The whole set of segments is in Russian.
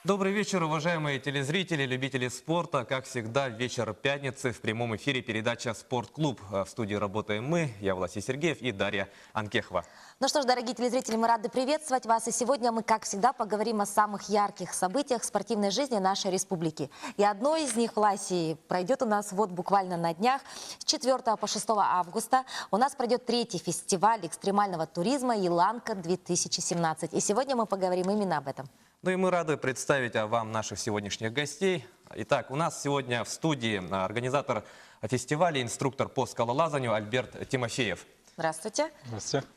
Добрый вечер, уважаемые телезрители, любители спорта. Как всегда, вечер пятницы в прямом эфире передача «Спортклуб». В студии работаем мы, я Власий Сергеев и Дарья Анкехова. Ну что ж, дорогие телезрители, мы рады приветствовать вас. И сегодня мы, как всегда, поговорим о самых ярких событиях спортивной жизни нашей республики. И одно из них, Власий, пройдет у нас вот буквально на днях. С 4 по 6 августа у нас пройдет третий фестиваль экстремального туризма «Еланка-2017». И сегодня мы поговорим именно об этом. Ну и мы рады представить вам наших сегодняшних гостей. Итак, у нас сегодня в студии организатор фестиваля, инструктор по скалолазанию Альберт Тимофеев. Здравствуйте. Здравствуйте.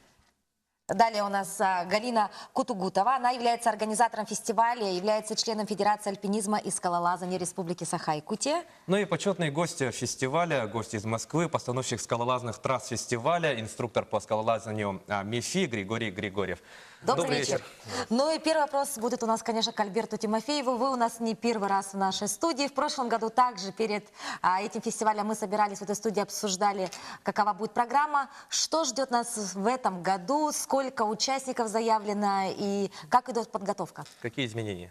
Далее у нас Галина Кутугутова. Она является организатором фестиваля, является членом Федерации альпинизма и скалолазания Республики Саха-Якутия. Ну и почетный гость фестиваля, гость из Москвы, постановщик скалолазных трасс фестиваля, инструктор по скалолазанию МИФИ Григорий Григорьев. Добрый вечер. Ну и первый вопрос будет у нас, конечно, к Альберту Тимофееву. Вы у нас не первый раз в нашей студии. В прошлом году также перед этим фестивалем мы собирались в этой студии, обсуждали, какова будет программа. Что ждет нас в этом году, сколько участников заявлено и как идет подготовка? Какие изменения?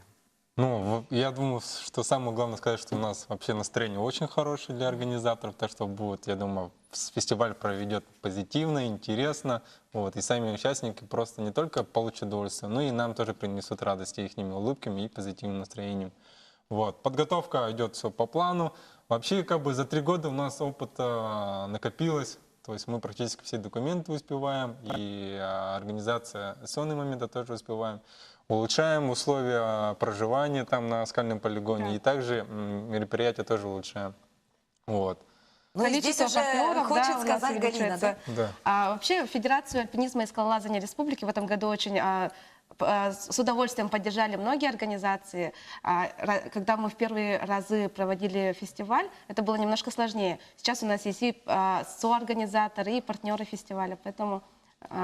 Ну, я думаю, что самое главное сказать, что у нас вообще настроение очень хорошее для организаторов, так что будет, я думаю, фестиваль проведет позитивно, интересно, вот, и сами участники просто не только получат удовольствие, но и нам тоже принесут радость их улыбками и позитивным настроением. Вот. Подготовка идет все по плану. Вообще, как бы за 3 года у нас опыта накопилось. То есть мы практически все документы успеваем, и организационные моменты тоже успеваем. Улучшаем условия проживания там на скальном полигоне, Да. и также мероприятия тоже улучшаем. Вот. Ну, и здесь уже партнеров, хочет да, у нас сказать Галина, да? увеличивается. Да. Вообще, Федерацию альпинизма и скалолазания Республики в этом году очень с удовольствием поддержали многие организации. Когда мы в первые разы проводили фестиваль, это было немножко сложнее. Сейчас у нас есть и соорганизаторы, и партнеры фестиваля, поэтому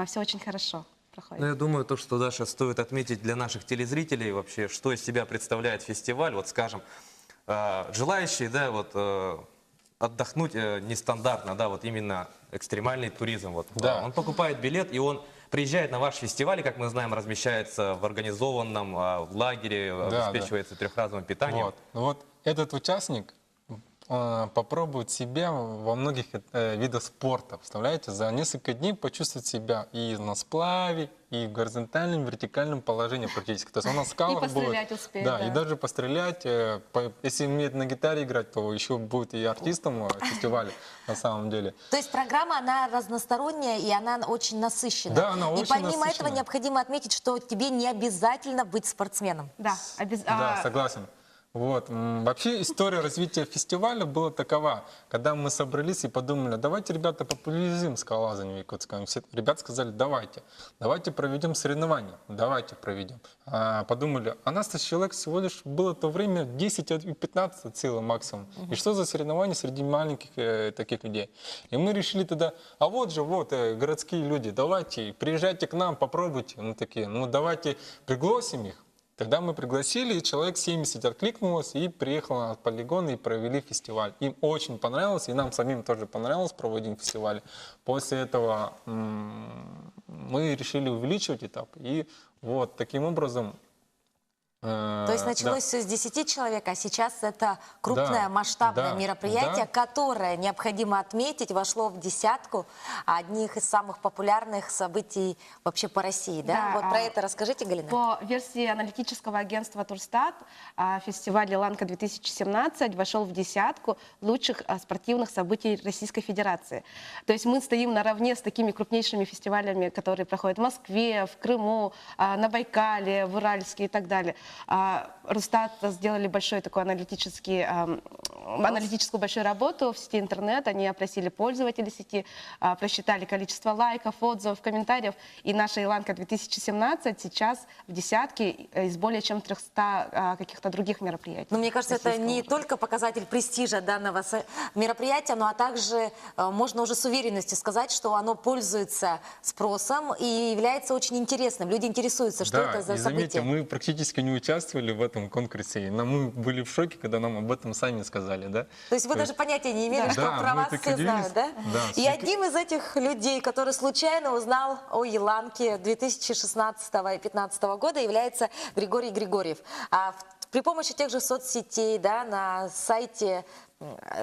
все очень хорошо проходит. Ну, я думаю, то, что, Даша, стоит отметить для наших телезрителей вообще, что из себя представляет фестиваль. Вот, скажем, желающие, да, вот, отдохнуть нестандартно, да, вот именно экстремальный туризм. Вот. Да. Он покупает билет, и он приезжает на ваш фестиваль, и, как мы знаем, размещается в организованном в лагере, Да, обеспечивается трехразовым питанием. Вот. Вот этот участник попробует себя во многих видах спорта. Представляете, за несколько дней почувствовать себя и на сплаве, и в горизонтальном, вертикальном положении практически. То есть он на скалах будет. пострелять успеет, Да, да. и даже пострелять. Если умеет на гитаре играть, то еще будет и артистом фестиваля на самом деле. То есть программа, она разносторонняя и она очень насыщенная. Да, она и очень помимо этого насыщенная. необходимо отметить, что тебе не обязательно быть спортсменом. Да, Да, согласен. Вот. Вообще история развития фестиваля была такова. Когда мы собрались и подумали, давайте, ребята, популяризуем скалолазание в Якутском. Все ребята сказали, давайте проведем соревнования, давайте проведем. Подумали, а нас человек всего лишь было то время 10-15 от силы максимум. И что за соревнования среди маленьких таких людей? И мы решили тогда, а вот же, городские люди, давайте, приезжайте к нам, попробуйте. Ну такие, ну давайте пригласим их. Тогда мы пригласили, и человек 70 откликнулось, и приехал на полигон, и провели фестиваль. Им очень понравилось, и нам самим тоже понравилось проводить фестиваль. После этого мы решили увеличивать этап, и вот таким образом... То есть началось все с 10 человек, а сейчас это крупное Да, масштабное да, мероприятие, да. которое, необходимо отметить, вошло в десятку одних из самых популярных событий вообще по России. Да? Да, Вот про это расскажите, Галина. По версии аналитического агентства Турстат, фестиваль «Еланка-2017» вошел в десятку лучших спортивных событий Российской Федерации. То есть мы стоим наравне с такими крупнейшими фестивалями, которые проходят в Москве, в Крыму, на Байкале, в Уральске и так далее. Рустат сделали большой такой аналитическую большую работу в сети интернет. Они опросили пользователей сети, просчитали количество лайков, отзывов, комментариев. И наша «Еланка-2017» сейчас в десятке из более чем 300 каких-то других мероприятий. Но мне кажется, это не только показатель престижа данного мероприятия, но а также можно уже с уверенностью сказать, что оно пользуется спросом и является очень интересным. Люди интересуются, что это за и заметьте, событие. мы практически не участвовали в этом конкурсе. Но мы были в шоке, когда нам об этом сами сказали. Да? То есть вы даже понятия не имели, Да. что Да, про мы вас так все удивились. знают, да? Да, И одним из этих людей, который случайно узнал о Еланке 2016 и 2015 года, является Григорий Григорьев. при помощи тех же соцсетей, да, на сайте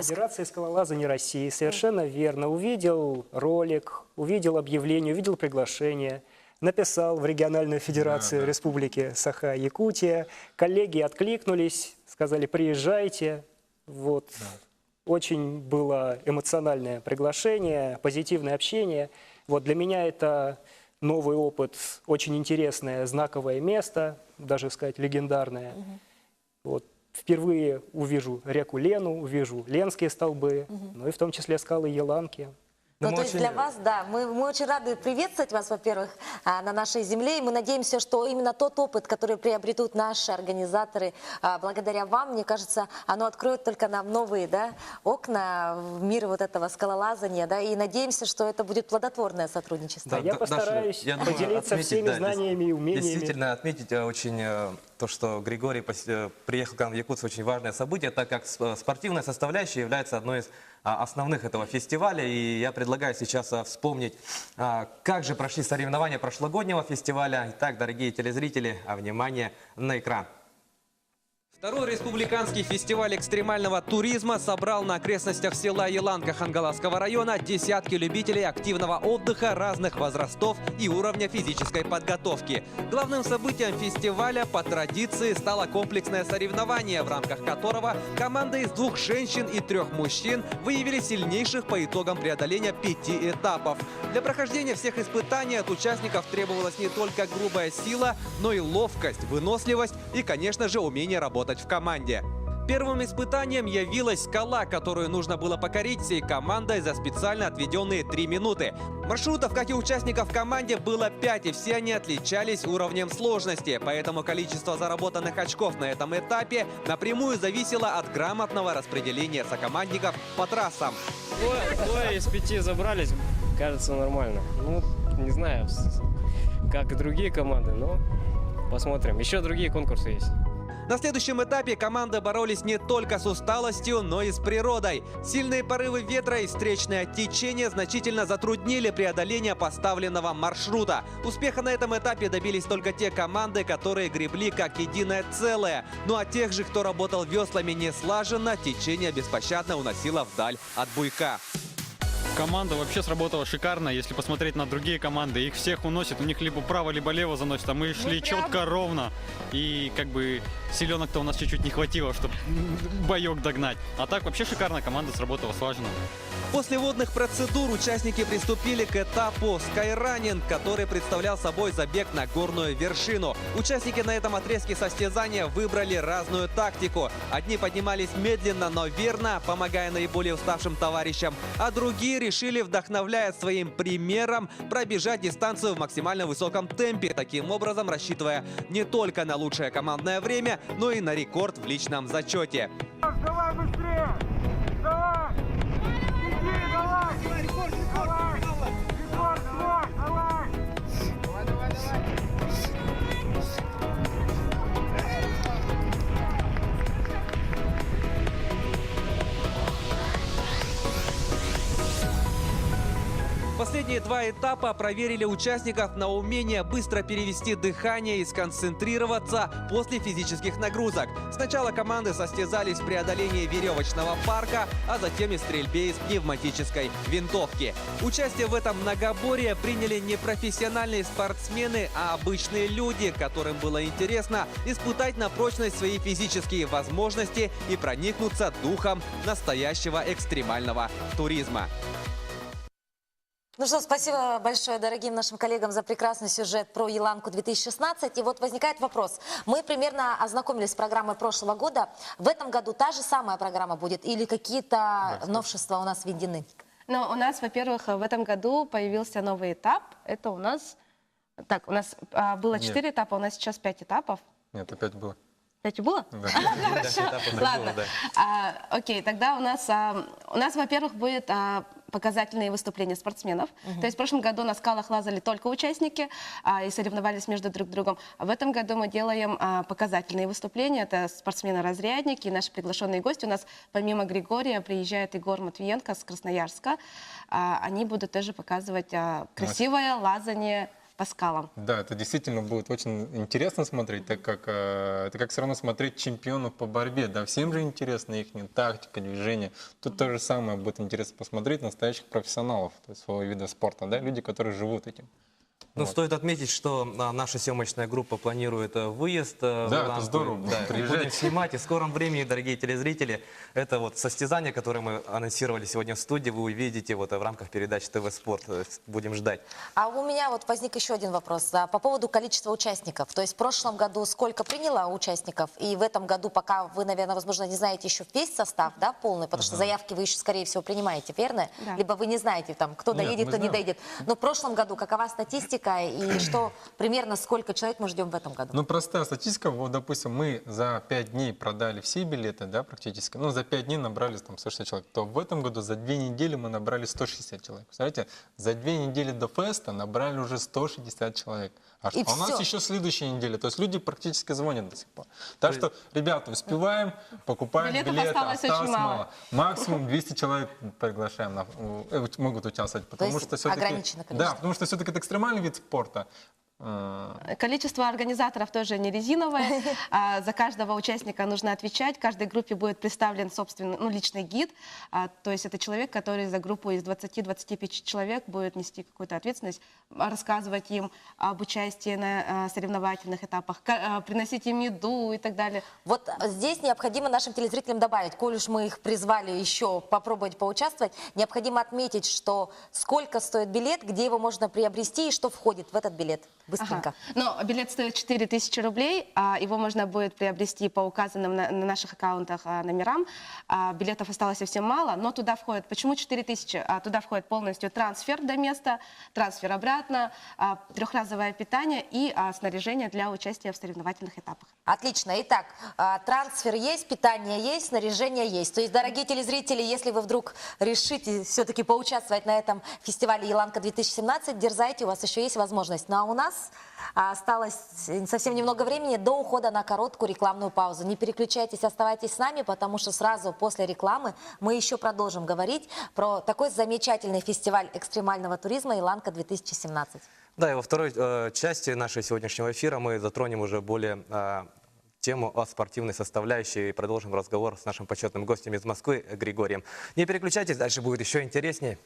Федерация скалолазания России, совершенно верно. Увидел ролик, увидел объявление, увидел приглашение, написал в региональную федерацию Республики Саха-Якутия. Коллеги откликнулись, сказали, приезжайте. Вот. Очень было эмоциональное приглашение, позитивное общение. Вот для меня это новый опыт, очень интересное, знаковое место, даже сказать легендарное. Вот. Впервые увижу реку Лену, увижу Ленские столбы, ну и в том числе скалы Еланки. Ну, мы то есть очень- для вас, да, мы очень рады приветствовать вас, во-первых, на нашей земле, и мы надеемся, что именно тот опыт, который приобретут наши организаторы благодаря вам, мне кажется, оно откроет только нам новые, да, окна в мир вот этого скалолазания, да, и надеемся, что это будет плодотворное сотрудничество. Да, я Даша, постараюсь я думаю, поделиться отметить, всеми да, знаниями и умениями. Действительно, отметить очень то, что Григорий приехал к нам в Якутск, очень важное событие, так как спортивная составляющая является одной из основных этого фестиваля. И я предлагаю сейчас вспомнить, как же прошли соревнования прошлогоднего фестиваля. Итак, дорогие телезрители, внимание на экран. Второй республиканский фестиваль экстремального туризма собрал на окрестностях села Еланка Хангаласского района десятки любителей активного отдыха разных возрастов и уровня физической подготовки. Главным событием фестиваля по традиции стало комплексное соревнование, в рамках которого команда из 2 женщин и 3 мужчин выявили сильнейших по итогам преодоления 5 этапов. Для прохождения всех испытаний от участников требовалась не только грубая сила, но и ловкость, выносливость и, конечно же, умение работать в команде. Первым испытанием явилась скала, которую нужно было покорить всей командой за специально отведенные 3 минуты. Маршрутов, как и участников в команде, было 5, и все они отличались уровнем сложности. Поэтому количество заработанных очков на этом этапе напрямую зависело от грамотного распределения сокомандников по трассам. Двое из 5 забрались, кажется, нормально. Ну, не знаю, как и другие команды, но посмотрим. Еще другие конкурсы есть. На следующем этапе команды боролись не только с усталостью, но и с природой. Сильные порывы ветра и встречное течение значительно затруднили преодоление поставленного маршрута. Успеха на этом этапе добились только те команды, которые гребли как единое целое. Ну а тех же, кто работал веслами неслаженно, течение беспощадно уносило вдаль от буйка. Команда вообще сработала шикарно. Если посмотреть на другие команды, их всех уносит. У них либо право, либо лево заносит. А мы шли четко, ровно. И как бы силенок-то у нас чуть-чуть не хватило, чтобы боек догнать. А так вообще шикарно, команда сработала слаженно. После водных процедур участники приступили к этапу скайранинг, который представлял собой забег на горную вершину. Участники на этом отрезке состязания выбрали разную тактику. Одни поднимались медленно, но верно, помогая наиболее уставшим товарищам, а другие решили, вдохновляя своим примером, пробежать дистанцию в максимально высоком темпе, таким образом рассчитывая не только на лучшее командное время, но и на рекорд в личном зачете. Давай быстрее! Давай! Иди, давай! Рекорд, рекорд! Рекорд свой, давай! Давай, давай, давай! Последние 2 этапа проверили участников на умение быстро перевести дыхание и сконцентрироваться после физических нагрузок. Сначала команды состязались в преодолении веревочного парка, а затем и стрельбе из пневматической винтовки. Участие в этом многоборье приняли не профессиональные спортсмены, а обычные люди, которым было интересно испытать на прочность свои физические возможности и проникнуться духом настоящего экстремального туризма. Ну что, спасибо большое дорогим нашим коллегам за прекрасный сюжет про Еланку 2016. И вот возникает вопрос. Мы примерно ознакомились с программой прошлого года. В этом году та же самая программа будет или какие-то новшества у нас введены? Но у нас, во-первых, в этом году появился новый этап. Это у нас... Так, у нас было 4 этапа, у нас сейчас 5 этапов. Нет, опять было. 5 было? Да. Хорошо. Ладно. Окей, тогда у нас, во-первых, будет показательные выступления спортсменов. То есть в прошлом году на скалах лазали только участники и соревновались между друг другом. А в этом году мы делаем показательные выступления. Это спортсмены-разрядники, наши приглашенные гости. У нас помимо Григория приезжает Егор Матвиенко с Красноярска. Они будут тоже показывать красивое лазание по скалам. Да, это действительно будет очень интересно смотреть, так как это как все равно смотреть чемпионов по борьбе. Да, всем же интересна их тактика, движение. Тут то же самое будет интересно посмотреть настоящих профессионалов, то есть своего вида спорта, да, люди, которые живут этим. Ну, Вот. стоит отметить, что наша съемочная группа планирует выезд в это Иланку. здорово, Да, приезжайте. будем снимать. И в скором времени, дорогие телезрители, это вот состязание, которое мы анонсировали сегодня в студии, вы увидите вот в рамках передачи ТВ Спорт. Будем ждать. А у меня вот возник еще один вопрос по поводу количества участников. То есть в прошлом году сколько приняло участников, и в этом году, пока вы, наверное, возможно, не знаете еще весь состав, да, полный, потому что заявки вы еще, скорее всего, принимаете, верно? Да. Либо вы не знаете, там, кто Нет, доедет, мы кто не знаем. доедет. Но в прошлом году какова статистика и что примерно сколько человек мы ждем в этом году? Ну, простая статистика. Вот, допустим, мы за 5 дней продали все билеты, да, практически. Ну, за 5 дней набрали там 160 человек. То в этом году за 2 недели мы набрали 160 человек. Представляете, за 2 недели до феста набрали уже 160 человек. А И у нас всё. еще следующая неделя. То есть люди практически звонят до сих пор. Так что, ребята, успеваем, покупаем Билетов билеты. осталось очень мало. Максимум 200 человек приглашаем, могут участвовать. Потому есть что все-таки, ограниченное количество. да, потому что все-таки это экстремальный вид спорта. Количество организаторов тоже не резиновое. За каждого участника нужно отвечать. Каждой группе будет представлен собственный, личный гид. То есть это человек, который за группу из 20-25 человек будет нести какую-то ответственность, рассказывать им об участии на соревновательных этапах, приносить им еду и так далее. Вот здесь необходимо нашим телезрителям добавить, коль уж мы их призвали еще попробовать поучаствовать, необходимо отметить, что сколько стоит билет, где его можно приобрести и что входит в этот билет. Быстренько. Но билет стоит 4000 рублей. Его можно будет приобрести по указанным на наших аккаунтах номерам. Билетов осталось совсем мало, но туда входит... Почему 4000? Туда входит полностью трансфер до места, трансфер обратно, трехразовое питание и снаряжение для участия в соревновательных этапах. Отлично. Итак, трансфер есть, питание есть, снаряжение есть. То есть, дорогие телезрители, если вы вдруг решите все-таки поучаствовать на этом фестивале «Еланка-2017», дерзайте, у вас еще есть возможность. Ну а у нас осталось совсем немного времени до ухода на короткую рекламную паузу. Не переключайтесь, оставайтесь с нами, потому что сразу после рекламы мы еще продолжим говорить про такой замечательный фестиваль экстремального туризма «Еланка-2017». Да, и во второй части нашего сегодняшнего эфира мы затронем уже более тему о спортивной составляющей и продолжим разговор с нашим почетным гостем из Москвы Григорием. Не переключайтесь, дальше будет еще интереснее.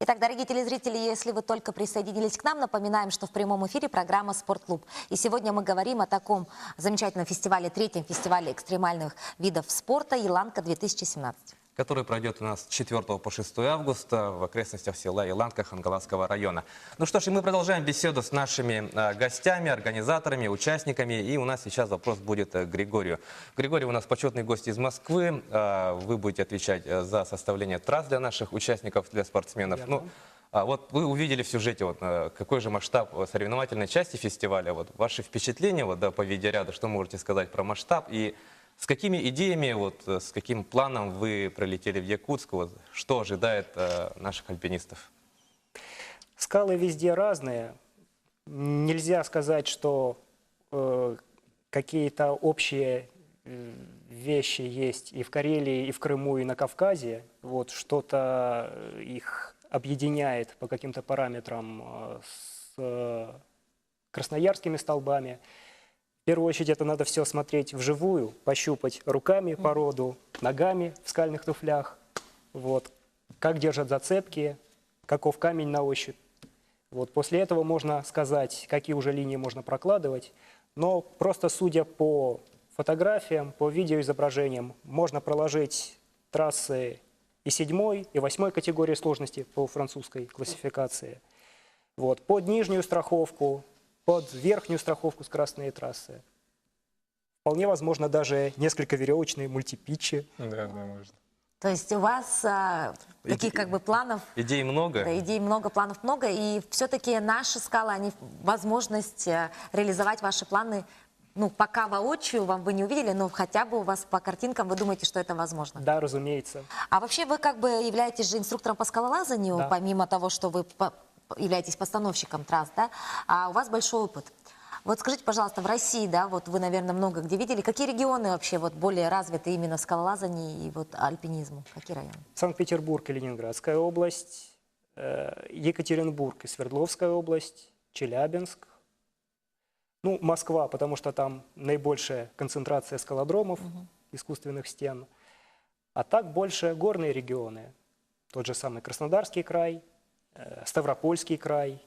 Итак, дорогие телезрители, если вы только присоединились к нам, напоминаем, что в прямом эфире программа «Спортклуб». И сегодня мы говорим о таком замечательном фестивале, третьем фестивале экстремальных видов спорта «Еланка-2017». Который пройдет у нас с 4 по 6 августа в окрестностях села Еланка Хангаласского района. Ну что ж, и мы продолжаем беседу с нашими гостями, организаторами, участниками. И у нас сейчас вопрос будет к Григорию. Григорий у нас почетный гость из Москвы. Вы будете отвечать за составление трасс для наших участников, для спортсменов. Верно. Ну, вот вы увидели в сюжете, вот, какой же масштаб соревновательной части фестиваля. Вот, ваши впечатления вот, да, по видеоряду, что можете сказать про масштаб и с какими идеями, вот, с каким планом вы прилетели в Якутск? Вот, что ожидает наших альпинистов? Скалы везде разные. Нельзя сказать, что какие-то общие вещи есть и в Карелии, и в Крыму, и на Кавказе. Вот что-то их объединяет по каким-то параметрам с красноярскими столбами. В первую очередь это надо все смотреть вживую, пощупать руками породу, ногами в скальных туфлях, вот, как держат зацепки, каков камень на ощупь. Вот, после этого можно сказать, какие уже линии можно прокладывать, но просто судя по фотографиям, по видеоизображениям, можно проложить трассы и 7-й, и 8-й категории сложности по французской классификации. Вот, под нижнюю страховку, под верхнюю страховку скоростные трассы. Вполне возможно даже несколько веревочные мультипитчи. Да, можно. То есть у вас таких как бы планов, Идей много? да, идей много, планов много, и все-таки наши скалы, они возможность реализовать ваши планы, ну, пока воочию вам вы не увидели, но хотя бы у вас по картинкам вы думаете, что это возможно. Да, разумеется. А вообще вы как бы являетесь же инструктором по скалолазанию, Да. помимо того, что вы являетесь постановщиком трасс, да, а у вас большой опыт. Вот скажите, пожалуйста, в России, да, вот вы, наверное, много где видели, какие регионы вообще вот более развиты именно в скалолазании и вот альпинизму? Какие районы? Санкт-Петербург и Ленинградская область, Екатеринбург и Свердловская область, Челябинск. Ну, Москва, потому что там наибольшая концентрация скалодромов, искусственных стен. А так больше горные регионы. Тот же самый Краснодарский край, Ставропольский край,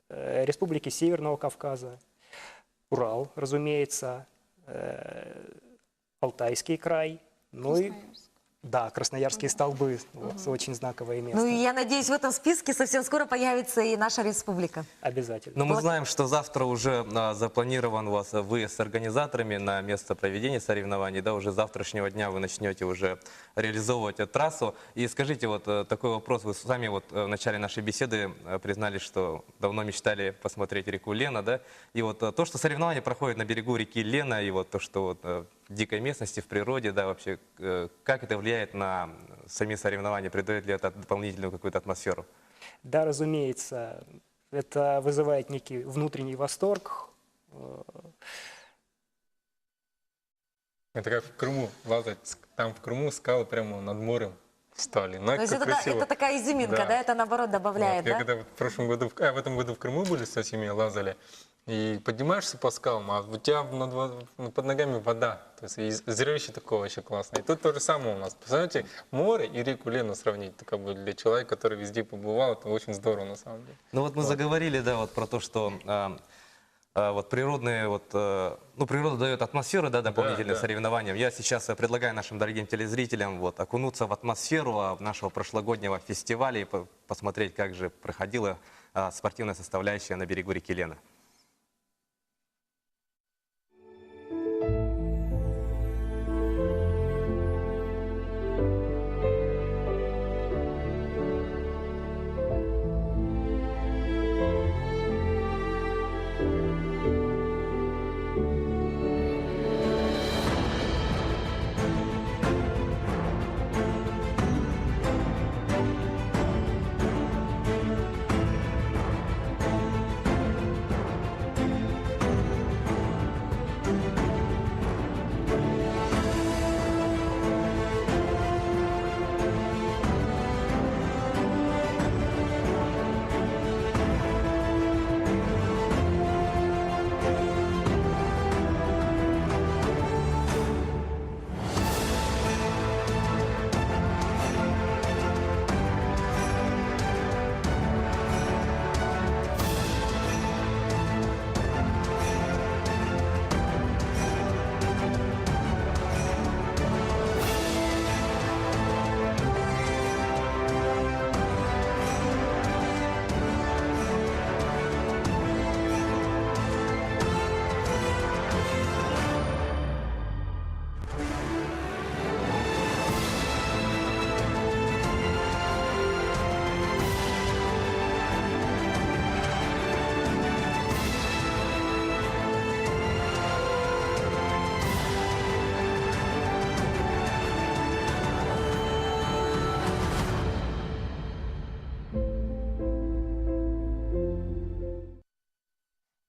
республики Северного Кавказа, Урал, разумеется, Алтайский край, ну и да, Красноярские столбы, вот, очень знаковое место. Ну и я надеюсь, в этом списке совсем скоро появится и наша республика. Обязательно. Но мы знаем, что завтра уже запланирован у вас выезд с организаторами на место проведения соревнований. Да, уже с завтрашнего дня вы начнете уже реализовывать трассу. И скажите, вот такой вопрос. Вы сами вот в начале нашей беседы признались, что давно мечтали посмотреть реку Лена, да? И вот то, что соревнования проходят на берегу реки Лена, и вот то, что вот в дикой местности, в природе, да, вообще, как это влияет на сами соревнования? Придает ли это дополнительную какую-то атмосферу? Да, разумеется, это вызывает некий внутренний восторг. Это как в Крыму лазать. Там в Крыму скалы прямо над морем стали. Ну, То есть это, красиво. это такая изюминка, Да. да, это наоборот добавляет, Вот, я да? когда вот в прошлом году, в этом году в Крыму были со семьей, лазали, и поднимаешься по скалам, а у тебя под ногами вода. То есть и зрелище такое вообще классное. И тут то же самое у нас. Представляете, море и реку Лену сравнить. Так, как бы для человека, который везде побывал, это очень здорово на самом деле. Ну вот мы заговорили, да, вот про то, что вот природные, вот, ну, природа дает атмосферу, да, дополнительным да. соревнованиям. Я сейчас предлагаю нашим дорогим телезрителям вот окунуться в атмосферу нашего прошлогоднего фестиваля и посмотреть, как же проходила спортивная составляющая на берегу реки Лена.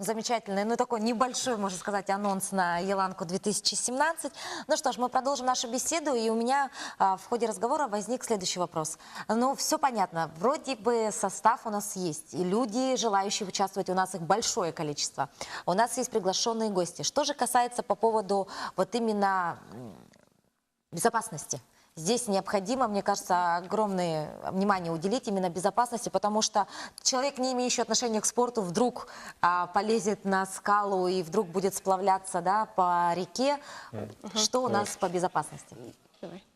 Замечательный, ну такой небольшой, можно сказать, анонс на Еланку 2017. Ну что ж, мы продолжим нашу беседу, и у меня в ходе разговора возник следующий вопрос. Ну, все понятно, вроде бы состав у нас есть, и люди, желающие участвовать, у нас их большое количество. У нас есть приглашенные гости. Что же касается по поводу вот именно безопасности? Здесь необходимо, мне кажется, огромное внимание уделить именно безопасности, потому что человек, не имеющий отношения к спорту, вдруг полезет на скалу и вдруг будет сплавляться, да, по реке. Что у нас по безопасности?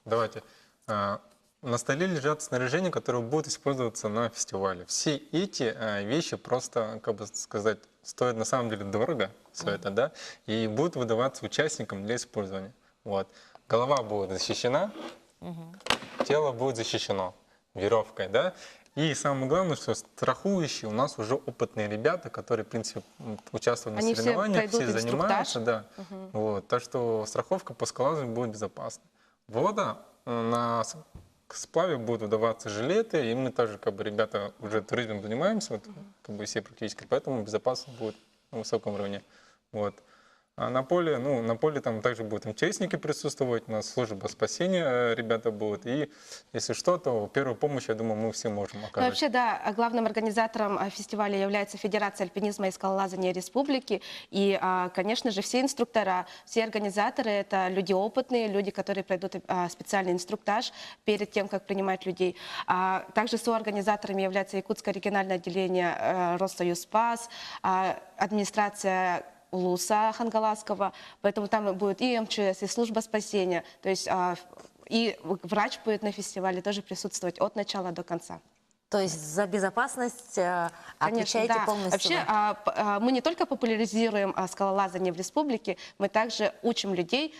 Давайте. На столе лежат снаряжения, которые будут использоваться на фестивале. Все эти вещи просто, как бы сказать, стоят на самом деле дорого, все это, да, и будут выдаваться участникам для использования. Вот. Голова будет защищена, тело будет защищено веревкой, да. И самое главное, что страхующие у нас уже опытные ребята, которые, в принципе, участвуют Они на соревнованиях, все все пройдут занимаются, да. Вот. Так что страховка по скалолазанию будет безопасна. Вода на сплаве будут выдаваться жилеты, и мы тоже, как бы, ребята уже туризмом занимаемся, вот, как бы все практически, поэтому безопасность будет на высоком уровне. Вот. А на поле там также будут МЧСники присутствовать, у нас служба спасения ребята будут. И если что, то первую помощь, я думаю, мы все можем Ну, оказать. вообще, да, главным организатором фестиваля является Федерация альпинизма и скалолазания республики. И, конечно же, все инструктора, все организаторы — это люди опытные, люди, которые пройдут специальный инструктаж перед тем, как принимать людей. Также соорганизаторами является Якутское региональное отделение Россоюзспас, администрация УЛУСа Хангаласского, поэтому там будет и МЧС, и служба спасения, то есть и врач будет на фестивале тоже присутствовать от начала до конца. То есть за безопасность Конечно, отвечаете да. полностью Вообще, вы. мы не только популяризируем скалолазание в республике, мы также учим людей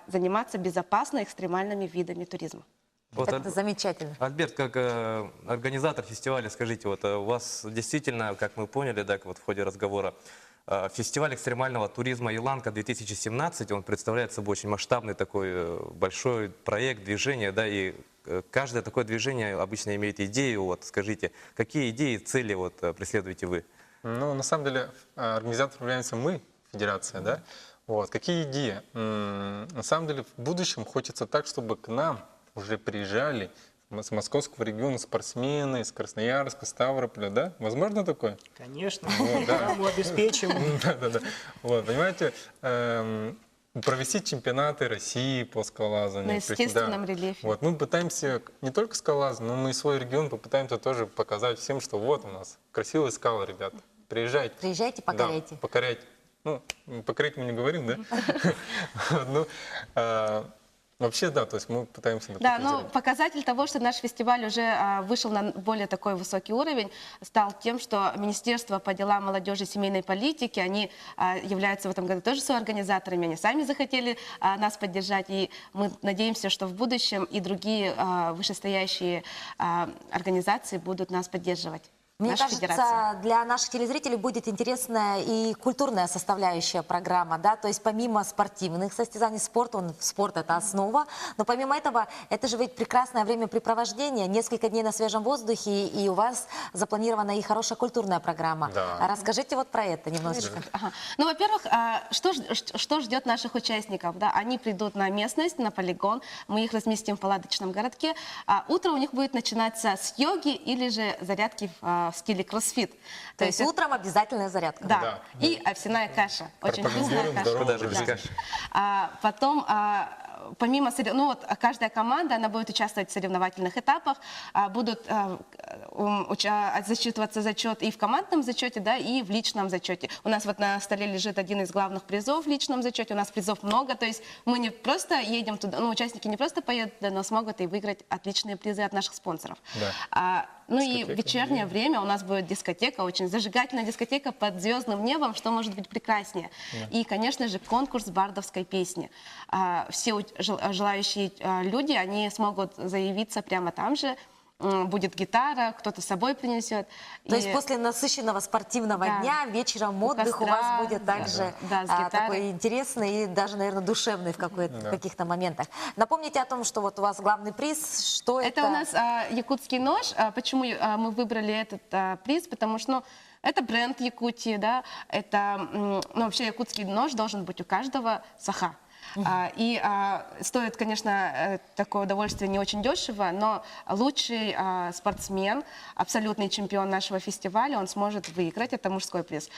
заниматься безопасно экстремальными видами туризма. Вот, Это замечательно. Альберт, как организатор фестиваля, скажите, вот у вас действительно, как мы поняли, да, вот в ходе разговора, фестиваль экстремального туризма «Иланка-2017», он представляет собой очень масштабный такой большой проект, движение, да, и каждое такое движение обычно имеет идею. Вот скажите, какие идеи, цели вот преследуете вы? Ну, на самом деле, организатором являемся мы, федерация, да? Вот. Какие идеи? На самом деле, в будущем хочется так, чтобы к нам уже приезжали с московского региона спортсмены, из Красноярска, Ставрополя, да? Возможно такое? Конечно, Вот, да. программу обеспечим. Да. Вот, понимаете, провести чемпионаты России по скалолазанию. На То есть, естественном рельефе. Вот, мы пытаемся не только скалолазание, но мы и свой регион попытаемся тоже показать всем, что вот у нас красивые скалы, ребята. Приезжайте. Приезжайте, Да, покоряйте. покоряйте. Ну, покорять мы не говорим, да? Ну, вообще, да, то есть мы пытаемся... Да, такое но сделать. показатель того, что наш фестиваль уже вышел на более такой высокий уровень, стал тем, что Министерство по делам молодежи и семейной политики, они являются в этом году тоже соорганизаторами, они сами захотели нас поддержать, и мы надеемся, что в будущем и другие вышестоящие организации будут нас поддерживать. Мне Наша кажется, федерация. для наших телезрителей будет интересная и культурная составляющая программа, да, то есть помимо спортивных состязаний, спорт это основа, но помимо этого, это же ведь прекрасное времяпрепровождение, несколько дней на свежем воздухе, и у вас запланирована и хорошая культурная программа. Да. Расскажите вот про это немножечко. Ага. Ну, во-первых, что ждет наших участников? Да? Они придут на местность, на полигон, мы их разместим в палаточном городке. Утро у них будет начинаться с йоги или же зарядки в стиле кроссфит. То есть утром обязательная зарядка. Да. Да. И овсяная каша. Очень вкусная Пропагандируем каша. здоровый Куда же без Да. каши? Потом, помимо каждая команда, она будет участвовать в соревновательных этапах, будут зачитываться зачет и в командном зачете, да, и в личном зачете. У нас вот на столе лежит один из главных призов в личном зачете, у нас призов много, то есть мы не просто едем туда, участники не просто поедут, но смогут и выиграть отличные призы от наших спонсоров. Да. Ну и в Дискотека. вечернее время у нас будет дискотека, очень зажигательная дискотека под звездным небом, что может быть прекраснее. И, конечно же, конкурс бардовской песни. Все желающие люди, они смогут заявиться прямо там же. Будет гитара, кто-то с собой принесет. То есть после насыщенного спортивного Да. дня вечером У отдых у костра, вас будет также да, с гитарой. такой интересный и даже, наверное, душевный в каких-то моментах. Напомните о том, что вот у вас главный приз, что это? Это у нас якутский нож. Почему мы выбрали этот приз? Потому что это бренд Якутии, да. Это, вообще якутский нож должен быть у каждого саха. И стоит, конечно, такое удовольствие не очень дешево, но лучший спортсмен, абсолютный чемпион нашего фестиваля, он сможет выиграть, это мужской приз.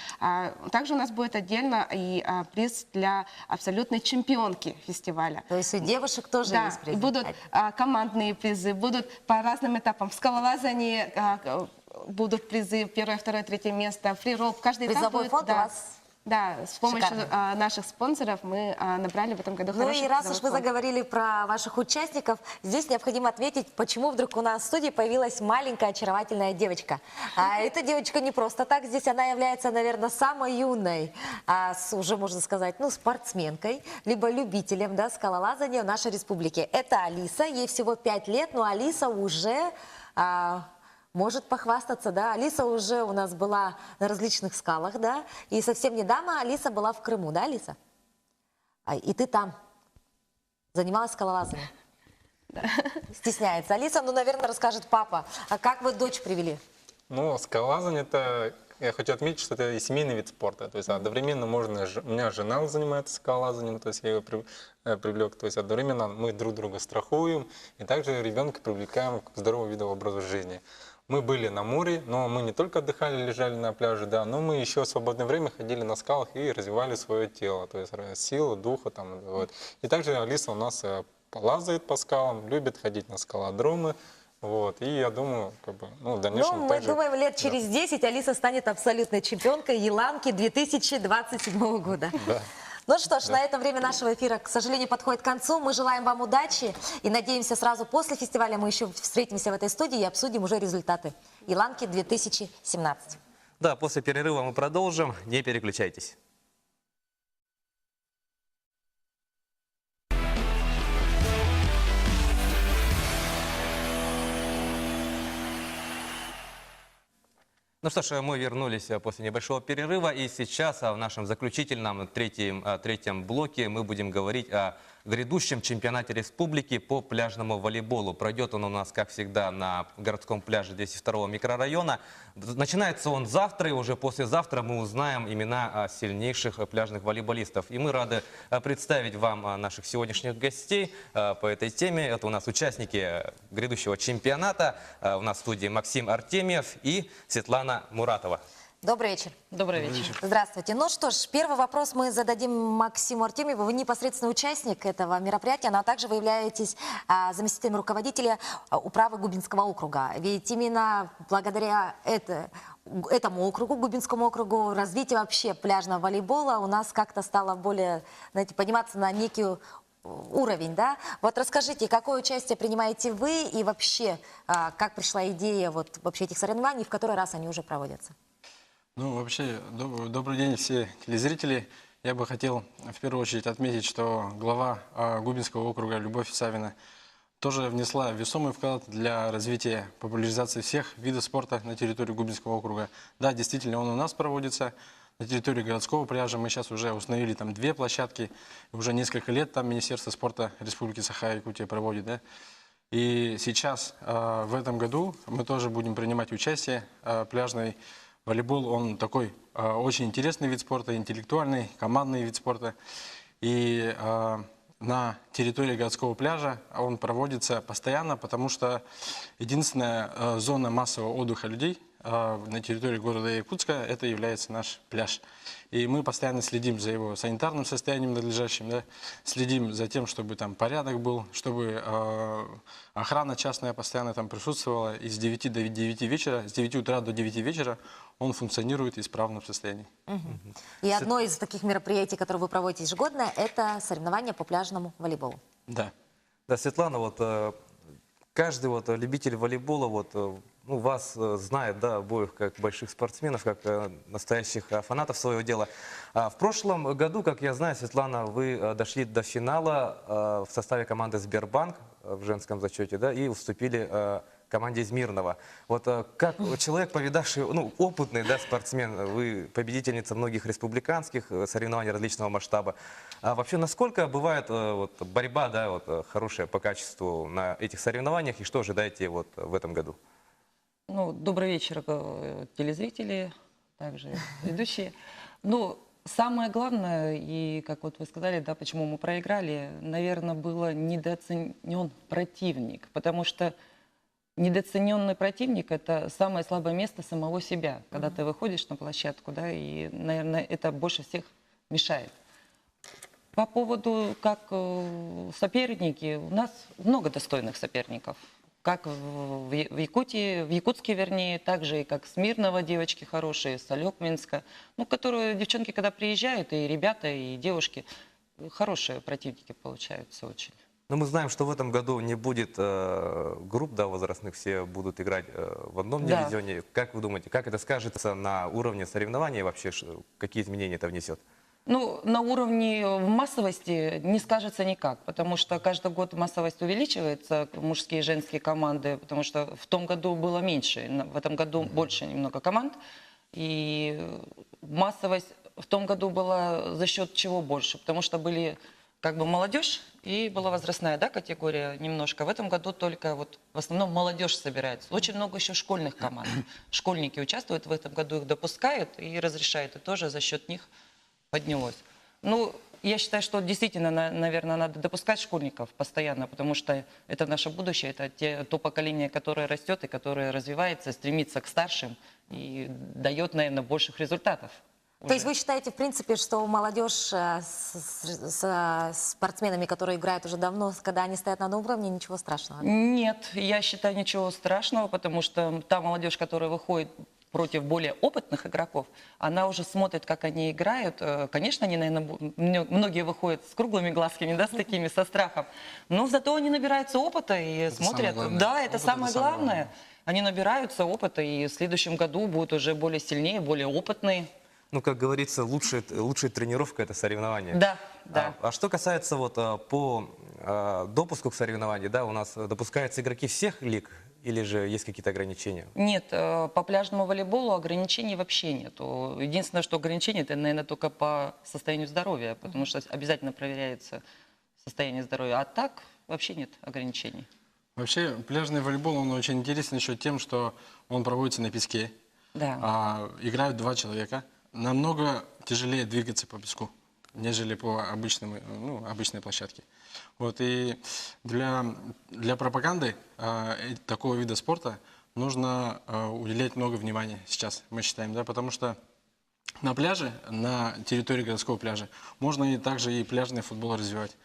Также у нас будет отдельно и приз для абсолютной чемпионки фестиваля. То есть у девушек тоже Да, есть и призы. будут командные призы, будут по разным этапам. В скалолазании будут призы, первое, второе, третье место, фрироб. Каждый этап Призовой будет, фонд у да. вас Да, с помощью шикарный. наших спонсоров мы набрали в этом году Ну хороший и раз призовой уж вы фонд. заговорили про ваших участников, здесь необходимо ответить, почему вдруг у нас в студии появилась маленькая очаровательная девочка. Эта девочка не просто так, здесь она является, наверное, самой юной, уже можно сказать, спортсменкой, либо любителем, да, скалолазания в нашей республике. Это Алиса, ей всего 5 лет, но Алиса уже... может похвастаться, да. Алиса уже у нас была на различных скалах, да. И совсем недавно Алиса была в Крыму, да, Алиса? И ты там занималась скалолазанием? Стесняется. Алиса, наверное, расскажет папа. А как вы дочь привели? Ну, скалолазание — это я хочу отметить, что это и семейный вид спорта. То есть одновременно можно... У меня жена занимается скалолазанием, то есть я ее привлек. То есть одновременно мы друг друга страхуем и также ребенка привлекаем к здоровому виду образа жизни. Мы были на море, но мы не только отдыхали, лежали на пляже, да, но мы еще в свободное время ходили на скалах и развивали свое тело, то есть силу, духа там, вот. И также Алиса у нас лазает по скалам, любит ходить на скалодромы, вот. И я думаю, как бы, ну, в дальнейшем Ну, мы также... думаем, лет Да. через 10 Алиса станет абсолютной чемпионкой Еланки 2027 года. Да. Ну что ж, на этом время нашего эфира, к сожалению, подходит к концу. Мы желаем вам удачи и надеемся, сразу после фестиваля мы еще встретимся в этой студии и обсудим уже результаты Еланки 2017. Да, после перерыва мы продолжим. Не переключайтесь. Ну что ж, мы вернулись после небольшого перерыва, и сейчас в нашем заключительном третьем блоке мы будем говорить о грядущем чемпионате республики по пляжному волейболу. Пройдет он у нас, как всегда, на городском пляже 202-го микрорайона. Начинается он завтра, и уже послезавтра мы узнаем имена сильнейших пляжных волейболистов. И мы рады представить вам наших сегодняшних гостей по этой теме. Это у нас участники грядущего чемпионата. У нас в студии Максим Артемьев и Светлана Муратова. Добрый вечер. Добрый вечер. Здравствуйте. Ну что ж, первый вопрос мы зададим Максиму Артемьеву. Вы непосредственный участник этого мероприятия, но также вы являетесь заместителем руководителя управы Губинского округа. Ведь именно благодаря этому округу, Губинскому округу, развитие вообще пляжного волейбола у нас как-то стало более, знаете, подниматься на некий уровень, да? Вот расскажите, какое участие принимаете вы и вообще, как пришла идея вот вообще этих соревнований, в который раз они уже проводятся? Ну, вообще, добрый день, все телезрители. Я бы хотел в первую очередь отметить, что глава Губинского округа Любовь Савина тоже внесла весомый вклад для развития, популяризации всех видов спорта на территории Губинского округа. Да, действительно, он у нас проводится на территории городского пляжа. Мы сейчас уже установили там 2 площадки. Уже несколько лет там Министерство спорта Республики Саха-Якутия проводит, да. И сейчас, в этом году, мы тоже будем принимать участие. Пляжный волейбол, он такой очень интересный вид спорта, интеллектуальный, командный вид спорта. И на территории городского пляжа он проводится постоянно, потому что единственная зона массового отдыха людей на территории города Якутска, это является наш пляж. И мы постоянно следим за его санитарным состоянием надлежащим, да, следим за тем, чтобы там порядок был, чтобы охрана частная постоянно там присутствовала. И с 9 до 9 вечера, с 9 утра до 9 вечера он функционирует в исправном состоянии. И одно из таких мероприятий, которые вы проводите ежегодно, это соревнования по пляжному волейболу. Да. Да, Светлана, вот каждый вот любитель волейбола вот, ну, вас знает, да, обоих как больших спортсменов, как настоящих фанатов своего дела. В прошлом году, как я знаю, Светлана, вы дошли до финала в составе команды «Сбербанк» в женском зачете, да, и уступили команде из Мирного. Вот как человек, повидавший, ну, опытный, да, спортсмен, вы победительница многих республиканских соревнований различного масштаба. А вообще, насколько бывает вот, борьба, да, вот, хорошая по качеству на этих соревнованиях, и что ожидаете вот в этом году? Ну, добрый вечер, телезрители, также ведущие. Ну, самое главное, и как вот вы сказали, да, почему мы проиграли, наверное, было недооценен противник, потому что недооцененный противник – это самое слабое место самого себя, когда ты выходишь на площадку, да, и, наверное, это больше всех мешает. По поводу, как соперники, у нас много достойных соперников. Как в Якутии, в Якутске, вернее, так же и как с Мирного девочки хорошие, с Алекминска. Ну, которые девчонки, когда приезжают, и ребята, и девушки, хорошие противники получаются очень. Но мы знаем, что в этом году не будет групп, да, возрастных, все будут играть в одном Да. дивизионе. Как вы думаете, как это скажется на уровне соревнований вообще, какие изменения это внесет? Ну, на уровне массовости не скажется никак, потому что каждый год массовость увеличивается, мужские и женские команды, потому что в том году было меньше, в этом году больше немного команд, и массовость в том году была за счет чего больше, потому что были как бы молодежь и была возрастная, да, категория немножко. В этом году только вот в основном молодежь собирается. Очень много еще школьных команд. Школьники участвуют в этом году, их допускают и разрешают. И тоже за счет них поднялось. Ну, я считаю, что действительно, наверное, надо допускать школьников постоянно, потому что это наше будущее, это то поколение, которое растет и которое развивается, стремится к старшим и дает, наверное, больших результатов. То есть вы считаете, в принципе, что молодежь с спортсменами, которые играют уже давно, когда они стоят на одном уровне, ничего страшного? Нет, я считаю, ничего страшного, потому что та молодежь, которая выходит против более опытных игроков, она уже смотрит, как они играют. Конечно, они, наверное, многие выходят с круглыми глазками, да, с такими, со страхом. Но зато они набираются опыта и смотрят. Да, это самое главное. Они набираются опыта и в следующем году будут уже более сильнее, более опытные. Ну, как говорится, лучшая тренировка – это соревнование. Да, да. А что касается вот по допуску к соревнованию, да, у нас допускаются игроки всех лиг или же есть какие-то ограничения? Нет, по пляжному волейболу ограничений вообще нет. Единственное, что ограничение, это, наверное, только по состоянию здоровья, потому что обязательно проверяется состояние здоровья. А так вообще нет ограничений. Вообще, пляжный волейбол, он очень интересен еще тем, что он проводится на песке. Да. Играют 2 человека. Намного тяжелее двигаться по песку, нежели по обычной площадке. Вот, и для пропаганды такого вида спорта нужно уделять много внимания сейчас, мы считаем, да, потому что на пляже, на территории городского пляжа, можно и также и пляжный футбол развивать.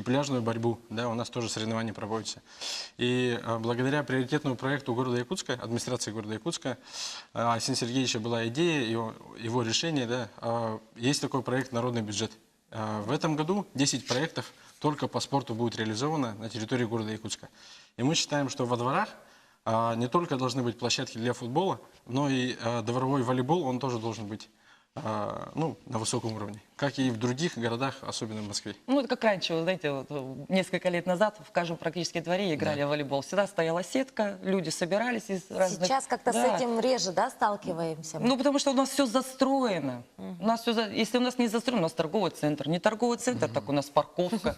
Пляжную борьбу, да, у нас тоже соревнования проводятся. И благодаря приоритетному проекту города Якутска, администрации города Якутска, Арсения Сергеевича была идея, его решение, да, есть такой проект «Народный бюджет». В этом году 10 проектов только по спорту будет реализовано на территории города Якутска. И мы считаем, что во дворах не только должны быть площадки для футбола, но и дворовой волейбол, он тоже должен быть на высоком уровне, как и в других городах, особенно в Москве. Ну, это как раньше, вы знаете, вот, несколько лет назад в каждом практически дворе играли в волейбол. Всегда стояла сетка, люди собирались из разных... Сейчас как-то с этим реже, да, сталкиваемся? Ну, потому что у нас все застроено. У нас если у нас не застроено, у нас торговый центр. Не торговый центр, так у нас парковка.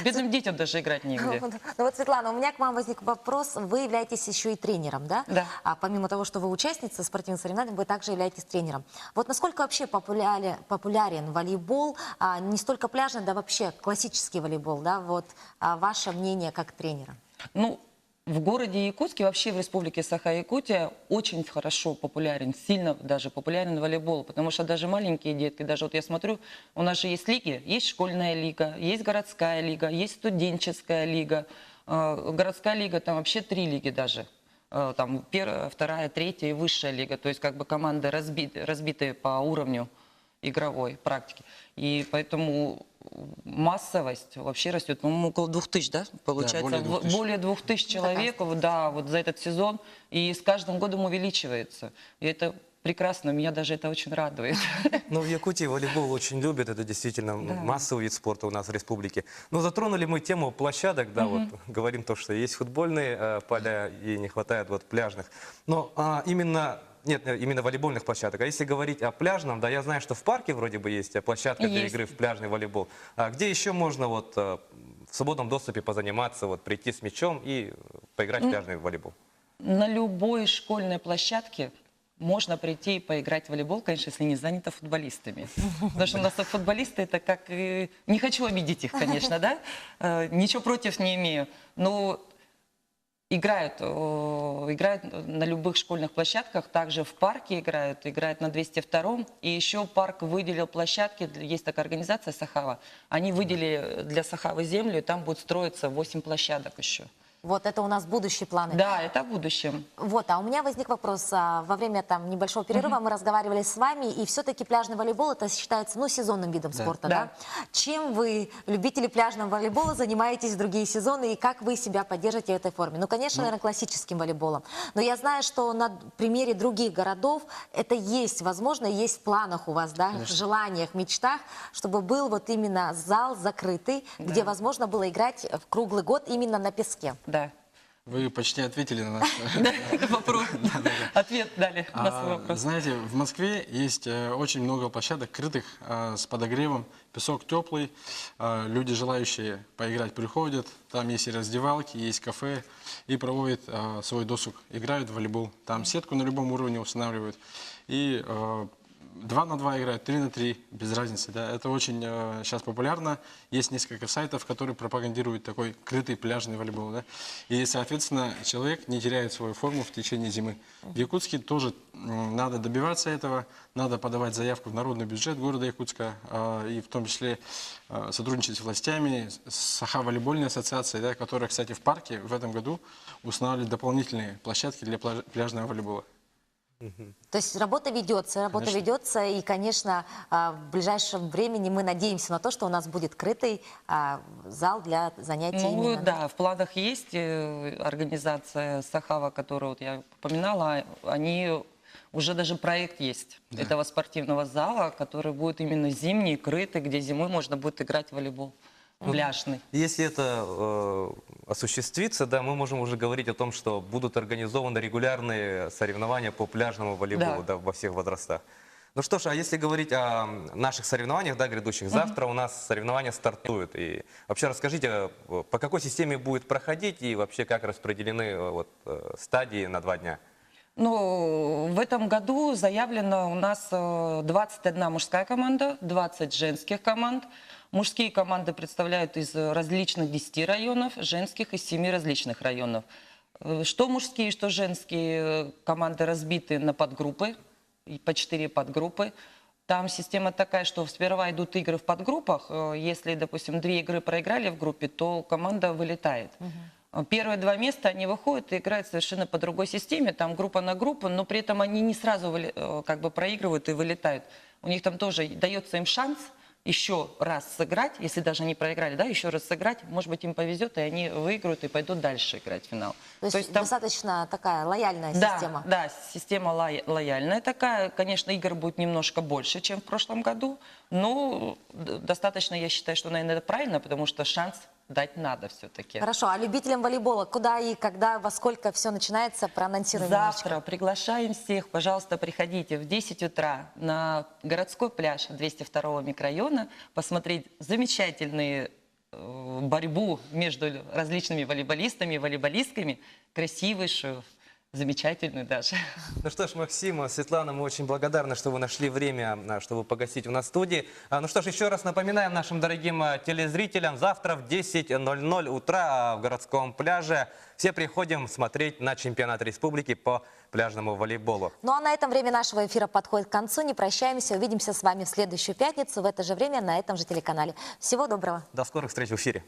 Бедным детям даже играть негде. Ну вот, Светлана, у меня к вам возник вопрос. Вы являетесь еще и тренером, да? Да. А помимо того, что вы участница спортивных соревнований, вы также являетесь тренером. Вот насколько вообще популярен волейбол, не столько пляжный, да вообще классический волейбол, да? Вот ваше мнение как тренера? Ну, в городе Якутске, вообще в республике Саха-Якутия очень хорошо популярен, сильно даже популярен волейбол, потому что даже маленькие детки, даже вот я смотрю, у нас же есть лиги, есть школьная лига, есть городская лига, есть студенческая лига. Городская лига, там вообще 3 лиги даже. Там 1-я, 2-я, 3-я и высшая лига, то есть как бы команды разбитые по уровню игровой практики. И поэтому массовость вообще растет. По-моему, около 2000, да? Получается, да, более 2000 человек, да, вот за этот сезон. И с каждым годом увеличивается. И это прекрасно, меня даже это очень радует. Ну, в Якутии волейбол очень любят, это действительно массовый вид спорта у нас в республике. Но затронули мы тему площадок, да, вот говорим то, что есть футбольные поля и не хватает вот пляжных. Но именно волейбольных площадок. А если говорить о пляжном, да, я знаю, что в парке вроде бы есть площадка для игры в пляжный волейбол. А где еще можно вот в свободном доступе позаниматься, вот прийти с мячом и поиграть в пляжный волейбол? На любой школьной площадке можно прийти и поиграть в волейбол, конечно, если не занято футболистами. Потому что у нас футболисты, это как... Не хочу обидеть их, конечно, да? Ничего против не имею. Но играют на любых школьных площадках, также в парке играют на 202-м. И еще парк выделил площадки, есть такая организация «Сахава». Они выделили для Сахавы землю, и там будет строиться 8 площадок еще. Вот это у нас будущие планы. Да, это в будущем. Вот, а у меня возник вопрос. Во время небольшого перерыва мы разговаривали с вами, и все-таки пляжный волейбол, это считается, сезонным видом спорта, да? Чем вы, любители пляжного волейбола, занимаетесь в другие сезоны, и как вы себя поддержите в этой форме? Ну, конечно, наверное, классическим волейболом. Но я знаю, что на примере других городов это есть, возможно, есть в планах у вас, да, в желаниях, мечтах, чтобы был вот именно зал закрытый, где возможно было играть в круглый год именно на песке. Да. Вы почти ответили на наш Вопрос. Ответ дали на свой вопрос. Знаете, в Москве есть очень много площадок крытых с подогревом. Песок теплый, люди, желающие поиграть, приходят. Там есть и раздевалки, есть кафе, и проводят свой досуг. Играют в волейбол. Там сетку на любом уровне устанавливают. И 2 на 2 играют, 3 на 3, без разницы. Да. Это очень сейчас популярно. Есть несколько сайтов, которые пропагандируют такой крытый пляжный волейбол. Да. И, соответственно, человек не теряет свою форму в течение зимы. В Якутске тоже надо добиваться этого. Надо подавать заявку в народный бюджет города Якутска. И в том числе сотрудничать с властями, с Саха-волейбольной ассоциацией, да, которая, кстати, в парке в этом году устанавливает дополнительные площадки для пляжного волейбола. То есть работа ведется, и, конечно, в ближайшем времени мы надеемся на то, что у нас будет крытый зал для занятий Ну именно. да, в планах есть организация Сахава, которую вот я упоминала, они уже даже проект есть этого спортивного зала, который будет именно зимний, крытый, где зимой можно будет играть в волейбол. Пляжный. Если это осуществится, да, мы можем уже говорить о том, что будут организованы регулярные соревнования по пляжному волейболу, да, во всех возрастах. Ну что ж, а если говорить о наших соревнованиях, да, грядущих, завтра у нас соревнования стартуют. И вообще расскажите, по какой системе будет проходить и вообще как распределены вот, стадии на 2 дня? Ну, в этом году заявлено у нас 21 мужская команда, 20 женских команд. Мужские команды представляют из различных 10 районов, женских из 7 различных районов. Что мужские, что женские команды разбиты на подгруппы, по 4 подгруппы. Там система такая, что сперва идут игры в подгруппах. Если, допустим, 2 игры проиграли в группе, то команда вылетает. Первые 2 места они выходят и играют совершенно по другой системе. Там группа на группу, но при этом они не сразу как бы проигрывают и вылетают. У них там тоже дается им шанс еще раз сыграть, если даже они проиграли, да, еще раз сыграть, может быть, им повезет, и они выиграют и пойдут дальше играть в финал. То есть там достаточно такая лояльная система. Да, система лояльная такая. Конечно, игр будет немножко больше, чем в прошлом году, но достаточно, я считаю, что, наверное, это правильно, потому что шанс дать надо все-таки. Хорошо, а любителям волейбола куда и когда, во сколько все начинается, проанонсируем Завтра немножечко. Приглашаем всех, пожалуйста, приходите в 10 утра на городской пляж 202 микрорайона посмотреть замечательную борьбу между различными волейболистами и волейболистками, красивейшую, замечательную даже. Ну что ж, Максим, Светлана, мы очень благодарны, что вы нашли время, чтобы погостить у нас в студии. Ну что ж, еще раз напоминаем нашим дорогим телезрителям, завтра в 10:00 утра в городском пляже все приходим смотреть на чемпионат республики по пляжному волейболу. Ну а на этом время нашего эфира подходит к концу. Не прощаемся, увидимся с вами в следующую пятницу в это же время на этом же телеканале. Всего доброго. До скорых встреч в эфире.